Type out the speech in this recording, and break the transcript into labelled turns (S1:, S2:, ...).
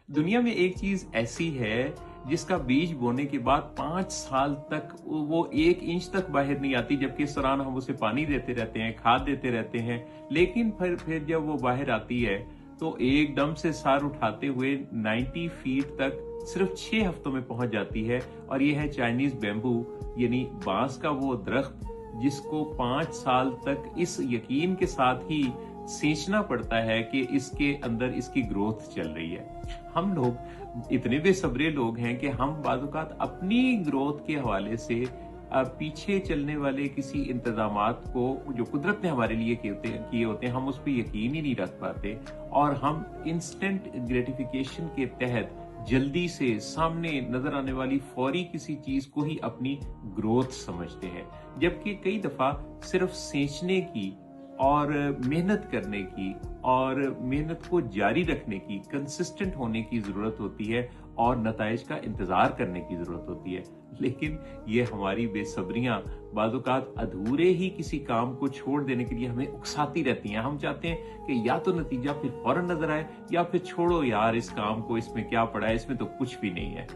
S1: दुनिया में एक चीज ऐसी है जिसका बीज बोने के बाद 5 साल तक वो 1 इंच तक बाहर नहीं आती, जबकि इस दौरान हम उसे पानी देते रहते हैं, खाद देते रहते हैं। लेकिन फिर जब वो बाहर आती है तो एकदम से सर उठाते हुए 90 फीट तक सिर्फ 6 हफ्तों में पहुंच जाती है। और ये है चाइनीज बैम्बू, यानी बांस का वो दरख्त जिसको 5 साल तक इस यकीन के साथ ही सींचना पड़ता है कि इसके अंदर इसकी ग्रोथ चल रही है। हम लोग इतने बेसब्रे लोग हैं कि हम बाज़-औक़ात अपनी ग्रोथ के हवाले से पीछे चलने वाले किसी इंतजामात को जो कुदरत ने हमारे लिए किए होते हैं, हम उस पर यकीन ही नहीं रख पाते और हम इंस्टेंट ग्रेटिफिकेशन के तहत जल्दी से सामने नजर आने वाली फौरी किसी चीज को ही अपनी ग्रोथ समझते हैं। जबकि कई दफा सिर्फ सींचने की और मेहनत करने की और मेहनत को जारी रखने की, कंसिस्टेंट होने की जरूरत होती है और नताइज का इंतजार करने की जरूरत होती है। लेकिन ये हमारी बेसब्रियां बाज़-औक़ात अधूरे ही किसी काम को छोड़ देने के लिए हमें उकसाती रहती हैं। हम चाहते हैं कि या तो नतीजा फिर फौरन नजर आए या फिर छोड़ो यार इस काम को, इसमें क्या पड़ा है, इसमें तो कुछ भी नहीं है।